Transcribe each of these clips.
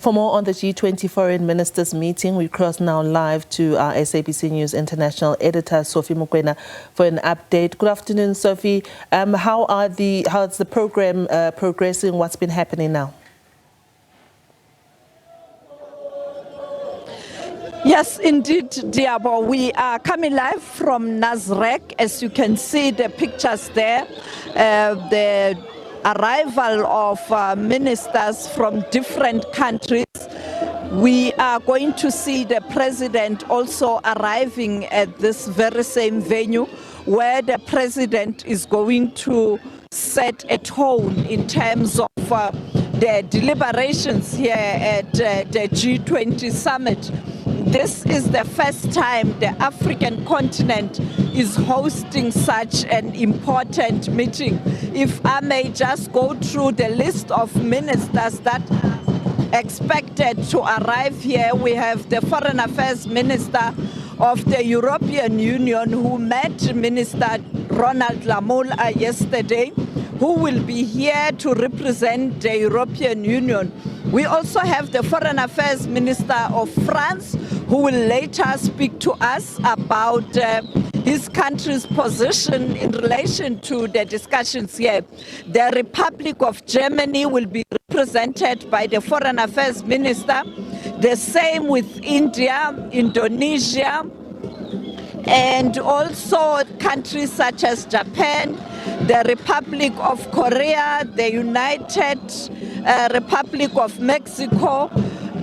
For more on the G20 Foreign Ministers meeting, we cross now live to our SABC News International editor, Sophie Mokoena, for an update. Good afternoon, Sophie. How's the program progressing? What's been happening now? Yes, indeed, Diabo. We are coming live from Nasrec. As you can see the pictures there, the arrival of ministers from different countries. We are going to see the president also arriving at this very same venue, where the president is going to set a tone in terms of the deliberations here at the G20 summit. This is the first time the African continent is hosting such an important meeting. If I may just go through the list of ministers that are expected to arrive here, we have the Foreign Affairs Minister of the European Union, who met Minister Ronald Lamola yesterday, who will be here to represent the European Union. We also have the Foreign Affairs Minister of France, who will later speak to us about his country's position in relation to the discussions here. The Republic of Germany will be represented by the Foreign Affairs Minister. The same with India, Indonesia, and also countries such as Japan, the Republic of Korea, the United Republic of Mexico.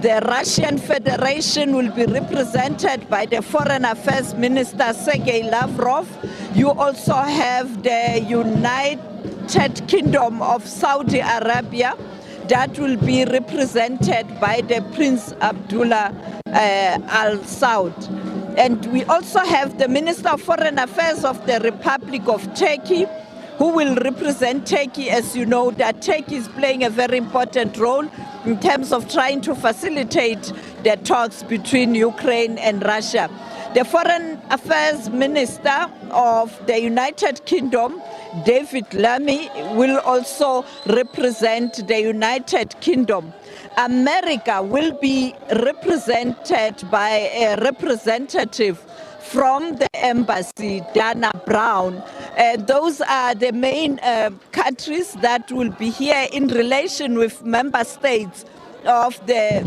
The Russian Federation will be represented by the Foreign Affairs Minister Sergei Lavrov. You also have the United Kingdom of Saudi Arabia that will be represented by the Prince Abdullah Al Saud. And we also have the Minister of Foreign Affairs of the Republic of Turkey, who will represent Turkey. As you know, that Turkey is playing a very important role in terms of trying to facilitate the talks between Ukraine and Russia. The Foreign Affairs Minister of the United Kingdom, David Lammy, will also represent the United Kingdom. America will be represented by a representative from the embassy, Dana Brown. Those are the main countries that will be here in relation with member states of the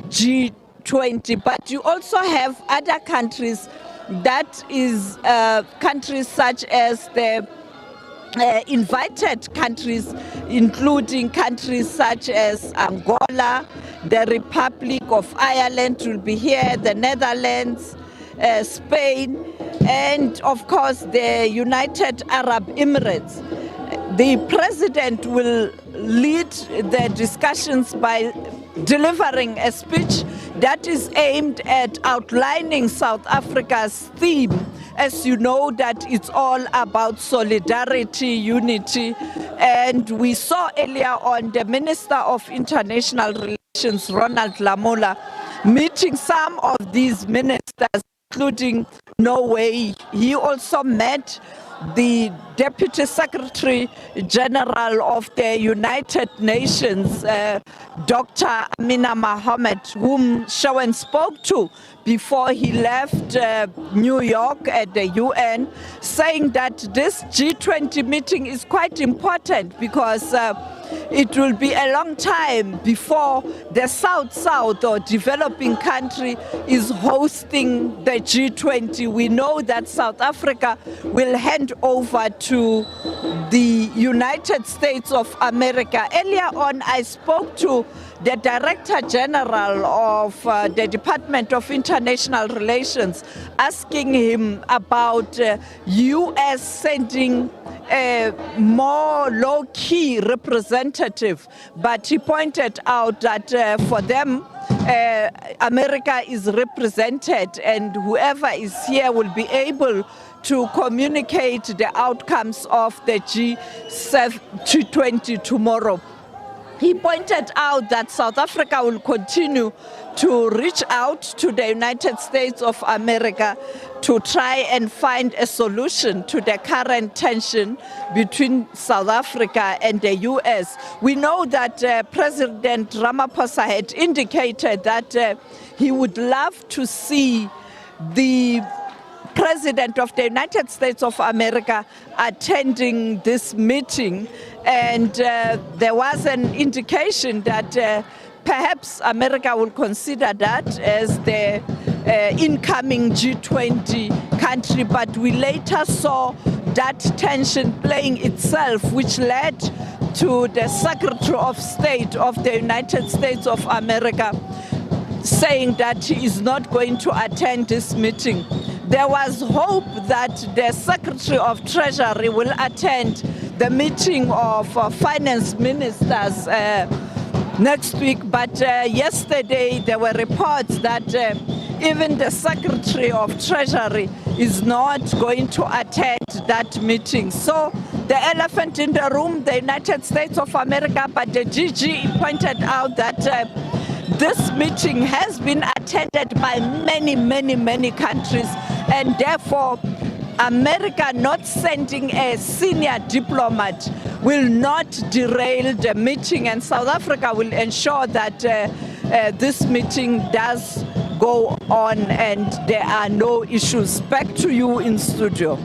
G20. But you also have other countries, that is countries such as the invited countries, including countries such as Angola, the Republic of Ireland will be here, the Netherlands, Spain, and of course the United Arab Emirates. The president will lead the discussions by delivering a speech that is aimed at outlining South Africa's theme. As you know, that it's all about solidarity, unity, and we saw earlier on the Minister of International Relations, Ronald Lamola, meeting some of these ministers, including Norway. He also met the Deputy Secretary General of the United Nations, Dr. Amina Mohammed, whom Shawan spoke to before he left New York at the UN, saying that this G20 meeting is quite important because it will be a long time before the South-South or developing country is hosting the G20. We know that South Africa will hand over to the United States of America. Earlier on, I spoke to the Director General of the Department of International Relations, asking him about U.S. sending a more low-key representative, but he pointed out that for them, America is represented, and whoever is here will be able to communicate the outcomes of the G20 tomorrow. He pointed out that South Africa will continue to reach out to the United States of America to try and find a solution to the current tension between South Africa and the US. We know that President Ramaphosa had indicated that he would love to see the President of the United States of America attending this meeting, and there was an indication that perhaps America will consider that as the incoming G20 country, but we later saw that tension playing itself, which led to the Secretary of State of the United States of America saying that he is not going to attend this meeting. There was hope that the Secretary of Treasury will attend the meeting of finance ministers next week, but yesterday there were reports that even the Secretary of Treasury is not going to attend that meeting. So the elephant in the room, the United States of America, but the GG pointed out that this meeting has been attended by many countries, and therefore America not sending a senior diplomat will not derail the meeting, and South Africa will ensure that this meeting does go on and there are no issues. Back to you in studio.